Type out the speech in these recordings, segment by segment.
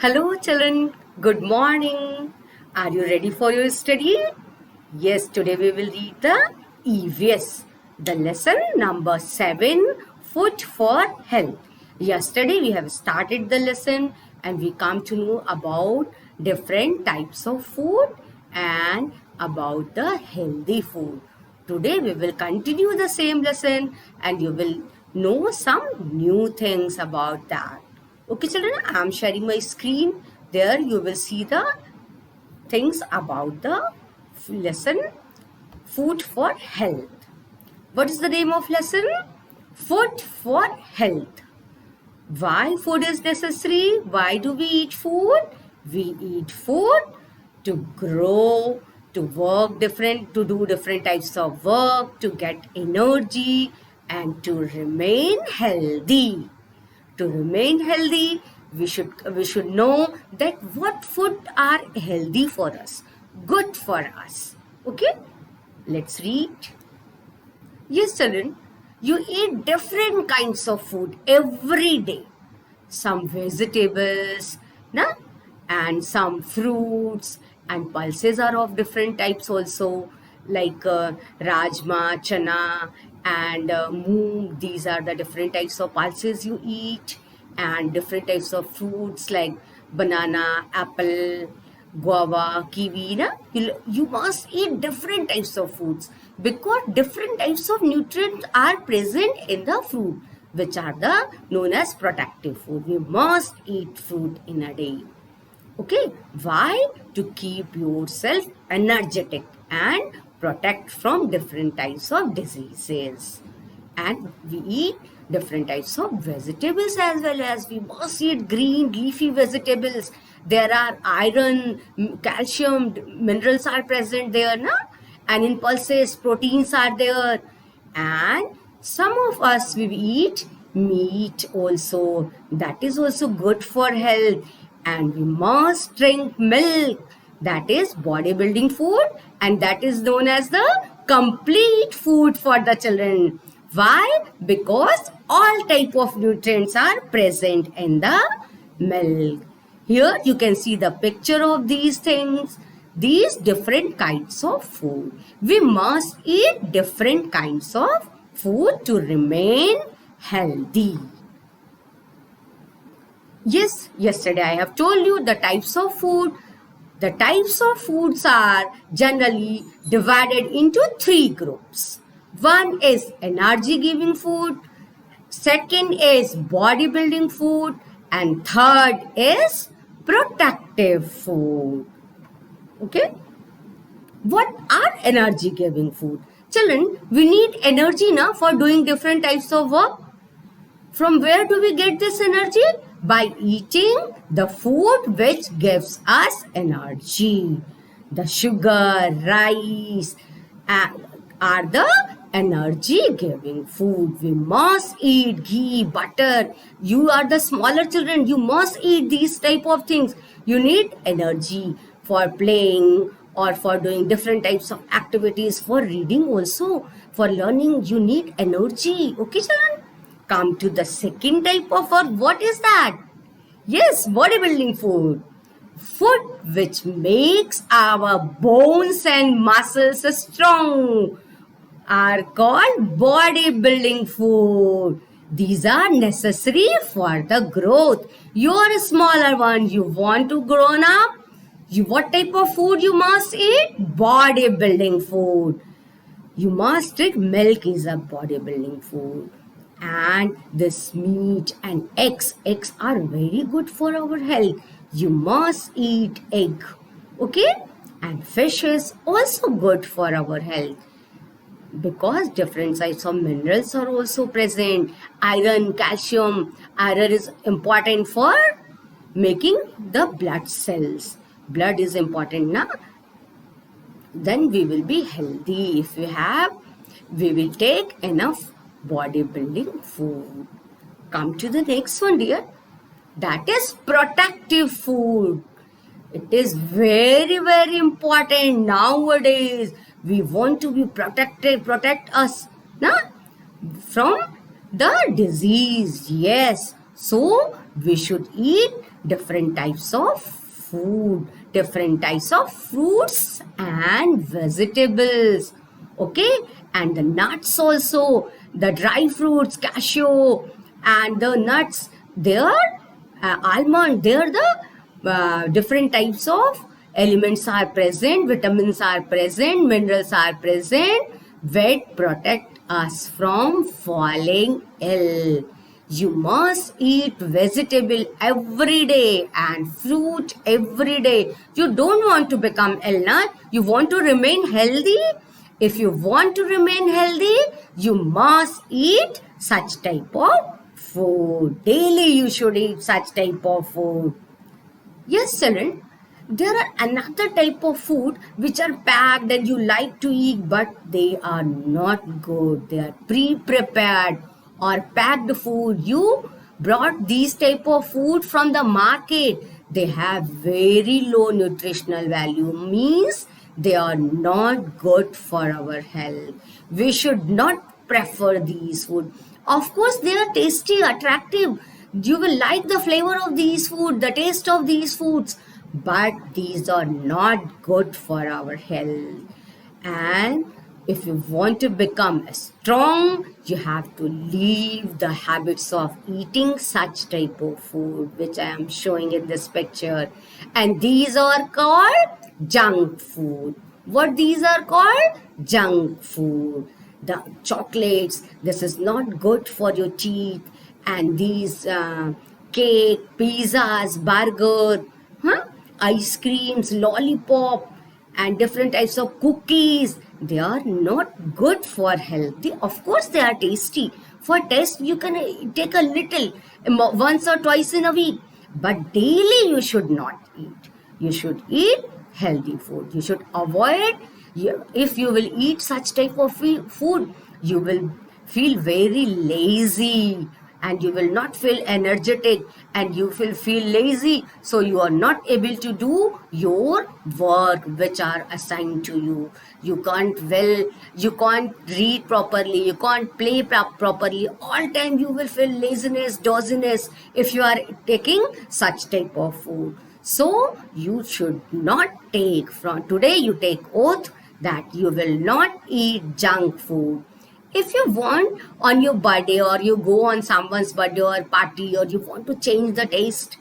Hello, children. Good morning. Are you ready for your study? Yes, today we will read the EVS, the lesson number 7, Food for Health. Yesterday we have started the lesson and we come to know about different types of food and about the healthy food. Today we will continue the same lesson and you will know some new things about that. Okay, children, I am sharing my screen. There you will see the things about the lesson Food for Health. What is the name of lesson? Food for Health. Why food is necessary? Why do we eat food? We eat food to grow, to do different types of work, to get energy, and to remain healthy. To remain healthy, we should know that what food are healthy for us, good for us. Okay, let's read. Yes, children, you eat different kinds of food every day. Some vegetables, na? And some fruits, and pulses are of different types also, like rajma, chana, and moong. These are the different types of pulses you eat, and different types of fruits like banana, apple, guava, kiwi. Na? You must eat different types of foods because different types of nutrients are present in the fruit, which are the known as protective food. We must eat fruit in a day. Okay, why? To keep yourself energetic and protect from different types of diseases. And we eat different types of vegetables as well. As we must eat green leafy vegetables. There are iron, calcium, minerals are present there, na? And in pulses, proteins are there. And some of us we eat meat also. That is also good for health. And we must drink milk. That is bodybuilding food, and that is known as the complete food for the children. Why? Because all type of nutrients are present in the milk. Here you can see the picture of these things. These different kinds of food. We must eat different kinds of food to remain healthy. Yes, yesterday I have told you the types of food. The types of foods are generally divided into 3 groups. One is energy giving food, second is bodybuilding food, and third is protective food. Okay? What are energy giving food? Children, we need energy now for doing different types of work. From where do we get this energy? By eating the food which gives us energy. The sugar, rice are the energy giving food. We must eat ghee, butter. You are the smaller children. You must eat these type of things. You need energy for playing or for doing different types of activities. For reading also. For learning, you need energy. Okay, children? Come to the second type of food. What is that? Yes, bodybuilding food. Food which makes our bones and muscles strong are called bodybuilding food. These are necessary for the growth. You're a smaller one. You want to grow up? What type of food you must eat? Bodybuilding food. You must drink milk is a bodybuilding food. And this meat and eggs are very good for our health. You must eat egg. Okay? And fish is also good for our health because different types of minerals are also present. Iron, calcium. Iron is important for making the blood cells. Blood is important now. Then we will be healthy. If we will take enough bodybuilding food. Come to the next one, dear. That is protective food. It is very, very important nowadays. We want to be protect us from the disease. Yes. So we should eat different types of food, different types of fruits and vegetables. Okay, and the nuts also, the dry fruits, cashew, and the nuts, they are almond, they are the different types of elements are present, vitamins are present, minerals are present, which protect us from falling ill. You must eat vegetable every day and fruit every day. You don't want to become ill, na? You want to remain healthy. If you want to remain healthy, you must eat such type of food. Daily you should eat such type of food. Yes, children, there are another type of food which are packed and you like to eat, but they are not good. They are pre-prepared or packed food. You brought these type of food from the market. They have very low nutritional value, means they are not good for our health. We should not prefer these food. Of course, they are tasty, attractive. You will like the flavor of these food, the taste of these foods, but these are not good for our health. And if you want to become strong, you have to leave the habits of eating such type of food, which I am showing in this picture. And these are called junk food. What these are called? Junk food. The chocolates, this is not good for your teeth. And these cake, pizzas, burger, ice creams, lollipop, and different types of cookies, they are not good for health. Of course, they are tasty. For taste, you can take a little once or twice in a week, but daily you should not eat. You should eat healthy food. You should avoid. If you will eat such type of food, you will feel very lazy and you will not feel energetic and you will feel lazy, so you are not able to do your work which are assigned to you. You can't read properly, you can't play properly. All time you will feel laziness, dozziness if you are taking such type of food. So you should not take, from today you take oath that you will not eat junk food. If you want on your birthday or you go on someone's birthday or party or you want to change the taste,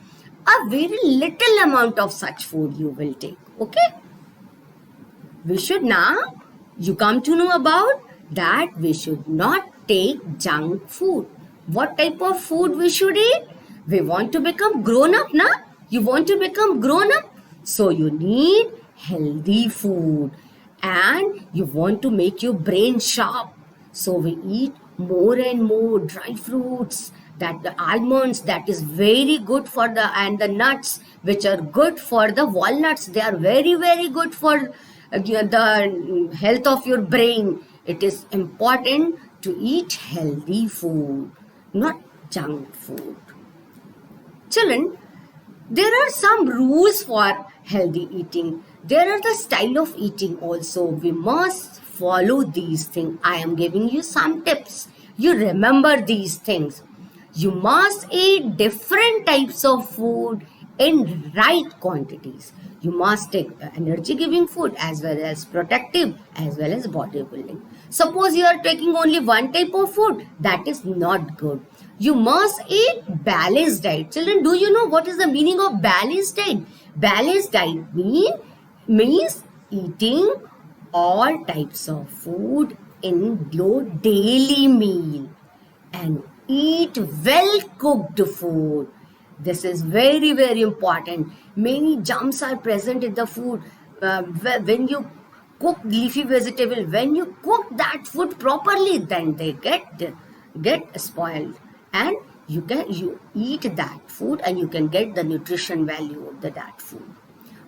a very little amount of such food you will take. Okay? We should now, you come to know about that we should not take junk food. What type of food we should eat? We want to become grown up, na? You want to become grown up? So you need healthy food and you want to make your brain sharp. So we eat more and more dry fruits, that the almonds, that is very good for and the nuts which are good for the walnuts. They are very, very good for the health of your brain. It is important to eat healthy food, not junk food. Children, there are some rules for healthy eating. There are the style of eating also. We must follow these things. I am giving you some tips. You remember these things. You must eat different types of food in right quantities. You must take energy giving food as well as protective as well as bodybuilding. Suppose you are taking only one type of food, that is not good. You must eat balanced diet. Children, do you know what is the meaning of balanced diet? Balanced diet means eating all types of food in your daily meal and eat well cooked food. This is very, very important. Many germs are present in the food. When you cook leafy vegetable, when you cook that food properly, then they get spoiled, and you eat that food and you can get the nutrition value of that food.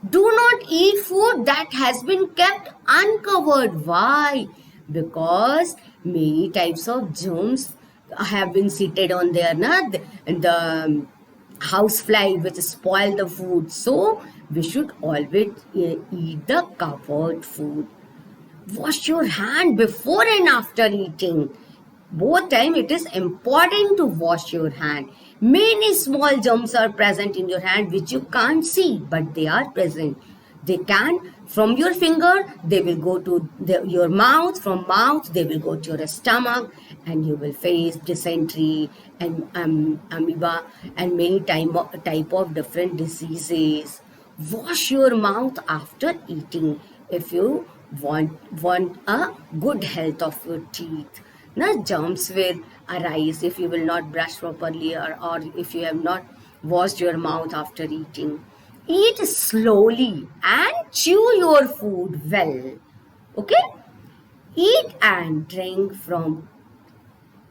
Do not eat food that has been kept uncovered. Why? Because many types of germs have been seated on there, the housefly which spoil the food. So we should always eat the covered food. Wash your hand before and after eating. Both time it is important to wash your hand. Many small germs are present in your hand which you can't see, but they are present. They can, from your finger, they will go to your mouth, from mouth, they will go to your stomach, and you will face dysentery and amoeba and many type of different diseases. Wash your mouth after eating if you want a good health of your teeth. Now, germs will arise if you will not brush properly, or if you have not washed your mouth after eating. Eat slowly and chew your food well. Okay? Eat and drink from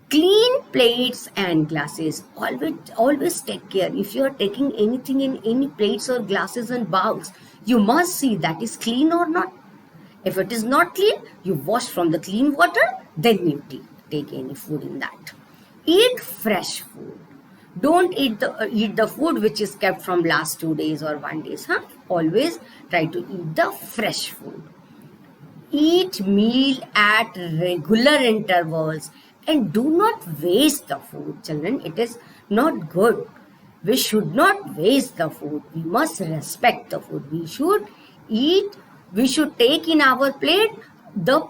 clean plates and glasses. Always take care. If you are taking anything in any plates or glasses and bowls, you must see that is clean or not. If it is not clean, you wash from the clean water, then you take any food in that. Eat fresh food. Don't eat the food which is kept from last 2 days or 1 day. Always try to eat the fresh food. Eat meal at regular intervals and do not waste the food, children. It is not good. We should not waste the food. We must respect the food. We should eat. We should take in our plate the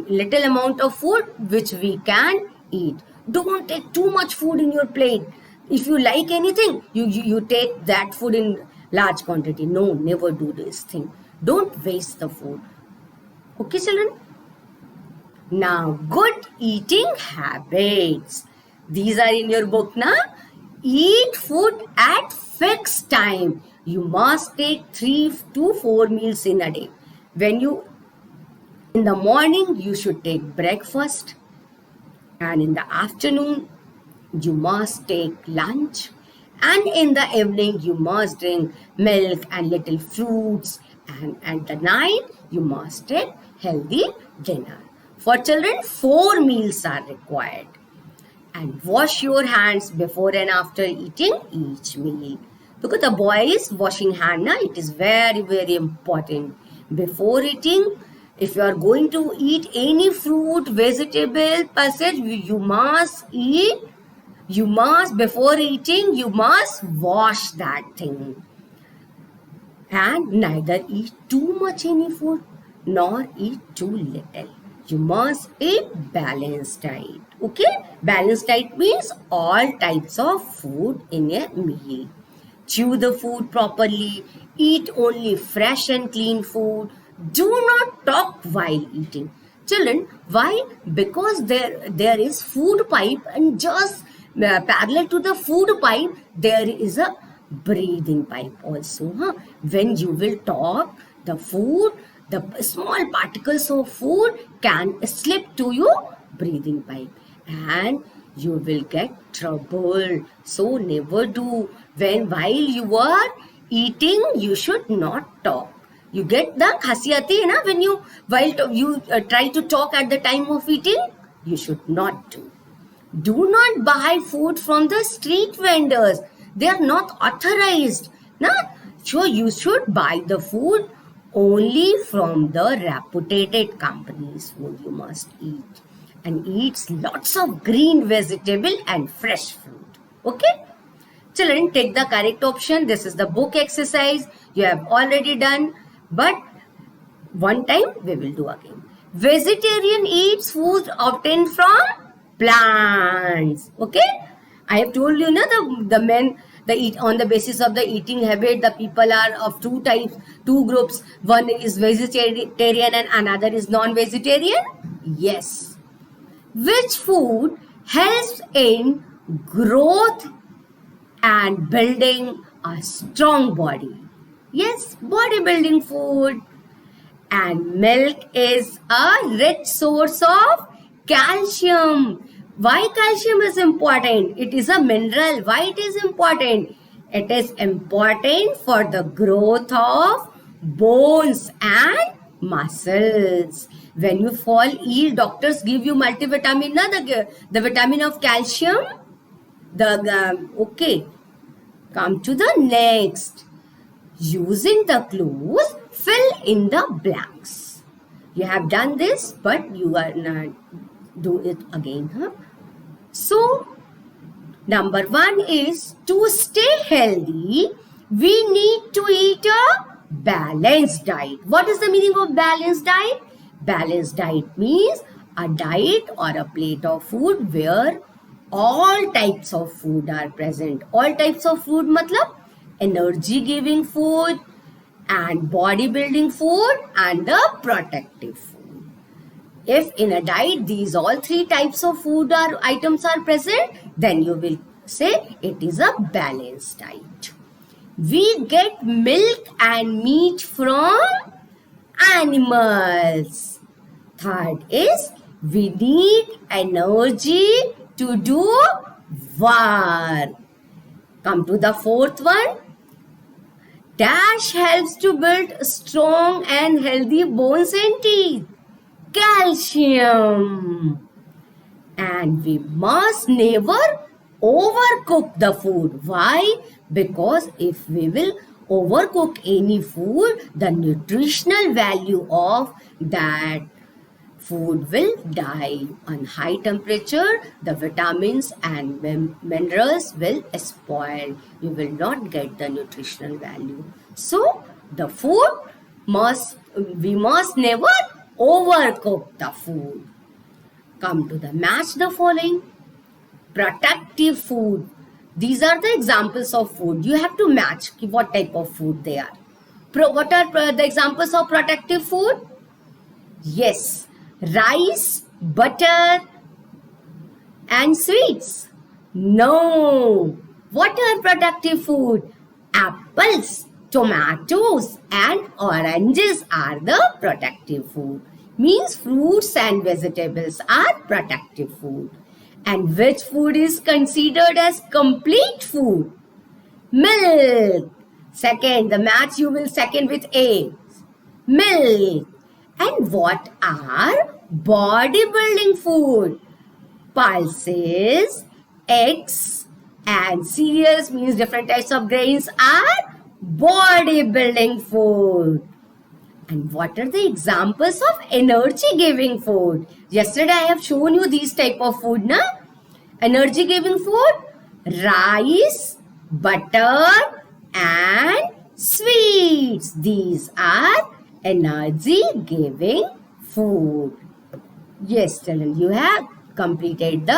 little amount of food which we can eat. Don't take too much food in your plate. If you like anything, you take that food in large quantity. No, never do this thing. Don't waste the food. Okay, children? Now, good eating habits. These are in your book now. Eat food at fixed time. You must take 3 to 4 meals in a day. In the morning, you should take breakfast. And in the afternoon, you must take lunch. And in the evening, you must drink milk and little fruits. And at the night, you must take healthy dinner. For children, 4 meals are required. And wash your hands before and after eating each meal. Because the boys washing hand, it is very, very important. Before eating, if you are going to eat any fruit, vegetable, passage, you must eat. Before eating, you must wash that thing. And neither eat too much any food nor eat too little. You must eat balanced diet. Okay? Balanced diet means all types of food in a meal. Chew the food properly. Eat only fresh and clean food. Do not talk while eating. Children, why? Because there is food pipe, and just parallel to the food pipe, there is a breathing pipe also. When you will talk, the small particles of food can slip to your breathing pipe and you will get trouble. So never do. While you are eating, you should not talk. You get the khasi aati hai na, when you try to talk at the time of eating, you should not do. Do not buy food from the street vendors. They are not authorized. So you should buy the food only from the reputed companies. Food you must eat. And eat lots of green vegetable and fresh fruit. Okay? Children, take the correct option. This is the book exercise. You have already done. But one time we will do again. Vegetarian eats food obtained from plants. Okay? I have told you, on the basis of the eating habit, the people are of two types, two groups. One is vegetarian and another is non-vegetarian. Yes. Which food helps in growth and building a strong body? Yes, bodybuilding food. And milk is a rich source of calcium. Why calcium is important? It is a mineral. Why it is important? It is important for the growth of bones and muscles. When you fall ill, doctors give you multivitamin, the vitamin of calcium. Okay. Come to the next. Using the clues, fill in the blanks. You have done this, but you are not do it again. So, Number 1 is to stay healthy, we need to eat a balanced diet. What is the meaning of balanced diet? Balanced diet means a diet or a plate of food where all types of food are present. All types of food matlab energy giving food and bodybuilding food and the protective food. If in a diet these all three types of food or items are present, then you will say it is a balanced diet. We get milk and meat from animals. Third is we need energy to do work. Come to the fourth one. Dash helps to build strong and healthy bones and teeth. Calcium. And we must never overcook the food. Why? Because if we will overcook any food, the nutritional value of that food will die. On high temperature, the vitamins and minerals will spoil. You will not get the nutritional value. So, the food we must never overcook the food. Come to the match the following. Protective food. These are the examples of food. You have to match what type of food they are. What are the examples of protective food? Yes, rice, butter, and sweets. No. What are protective food? Apples, tomatoes, and oranges are the protective food. Means fruits and vegetables are protective food. And which food is considered as complete food? Milk. Second, the match you will second with A. Milk. And what are bodybuilding food? Pulses, eggs, and cereals means different types of grains are bodybuilding food. And what are the examples of energy giving food? Yesterday I have shown you these type of food, na? Energy giving food, rice, butter, and sweets. These are energy giving food. Yes, children, you have completed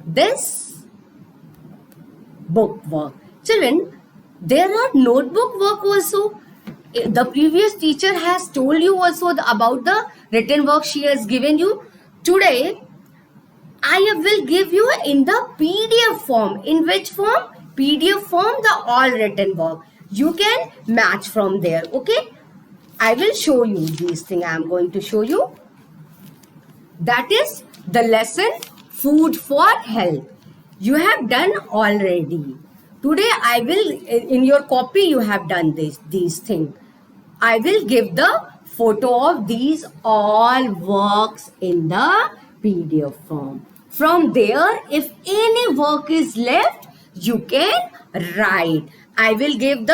this book work. Children, there are notebook work also. The previous teacher has told you also about the written work she has given you. Today, I will give you in the PDF form. In which form? PDF form, the all written work. You can match from there. Okay? I will show you these things. I am going to show you. That is the lesson Food for Health. You have done already. Today I will, in your copy you have done these things. I will give the photo of these all works in the PDF form. From there, if any work is left, you can write. I will give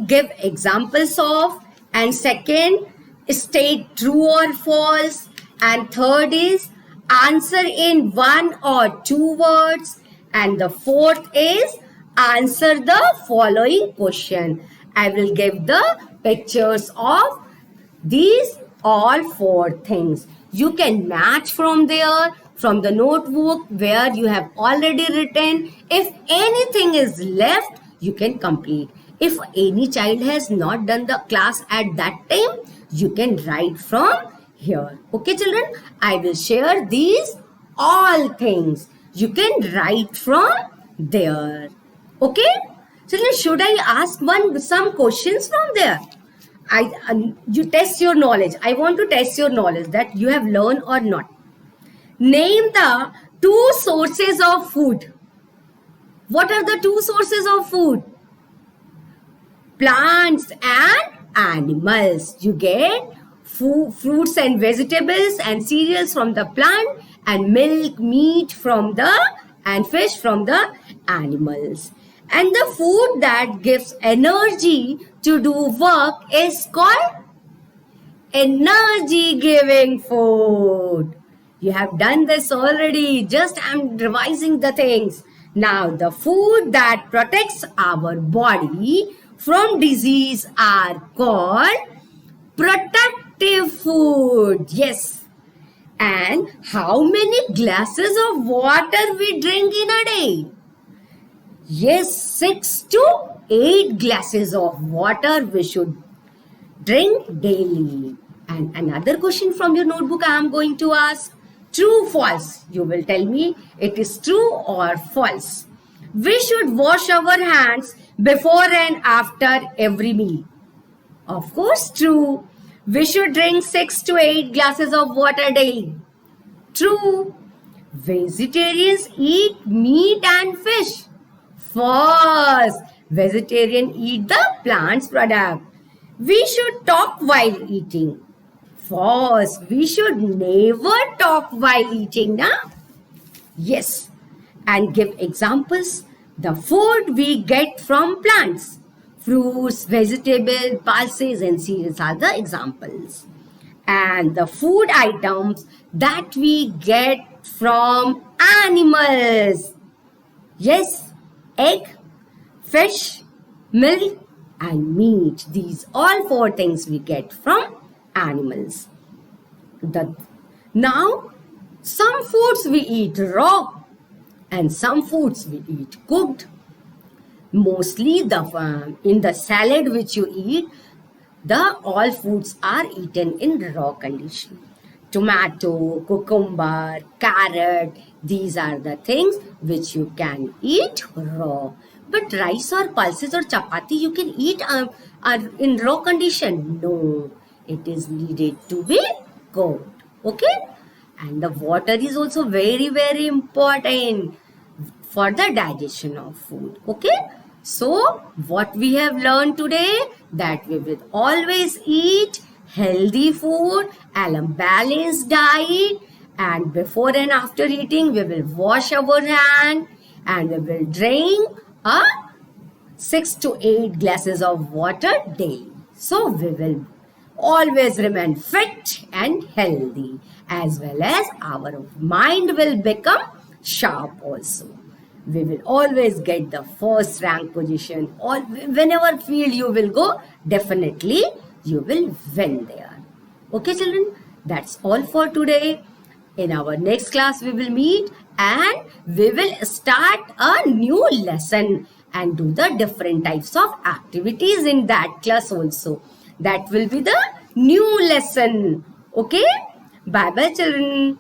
give examples of, and second, state true or false, and third is answer in 1 or 2 words, and the fourth is answer the following question. I will give the pictures of these all 4 things. You can match from there, from the notebook where you have already written. If anything is left, you can complete. If any child has not done the class at that time, you can write from here. Okay, children? I will share these all things. You can write from there. Okay? Children, should I ask some questions from there? You test your knowledge. I want to test your knowledge that you have learned or not. Name the 2 sources of food. What are the 2 sources of food? Plants and animals. You get fruits and vegetables and cereals from the plant, and milk, meat from and fish from the animals. And the food that gives energy to do work is called energy giving food. You have done this already. Just I'm revising the things. Now, the food that protects our body from disease are called protective food. Yes. And how many glasses of water we drink in a day? Yes, 6 to 8 glasses of water we should drink daily. And another question from your notebook I am going to ask. True, false? You will tell me it is true or false. We should wash our hands before and after every meal. Of course, true. We should drink 6 to 8 glasses of water daily. True. Vegetarians eat meat and fish. False. Vegetarian eat the plant's product. We should talk while eating. False. We should never talk while eating, na? Yes. And give examples. The food we get from plants. Fruits, vegetables, pulses and cereals are the examples. And the food items that we get from animals. Yes, egg, fish, milk and meat. These all 4 things we get from animals. Now, some foods we eat raw and some foods we eat cooked. Mostly in the salad which you eat, all foods are eaten in raw condition. Tomato, cucumber, carrot, these are the things which you can eat raw. But rice or pulses or chapati you can eat in raw condition. No, it is needed to be cooked. Okay? And the water is also very, very important for the digestion of food. Okay? So, what we have learned today, that we will always eat healthy food and a balanced diet, and before and after eating we will wash our hand and we will drink 6 to 8 glasses of water daily. So, we will always remain fit and healthy, as well as our mind will become sharp also. We will always get the first rank position. Whenever field you will go, definitely you will win there. Okay, children, that's all for today. In our next class, we will meet and we will start a new lesson and do the different types of activities in that class also. That will be the new lesson. Okay? Bye-bye, children.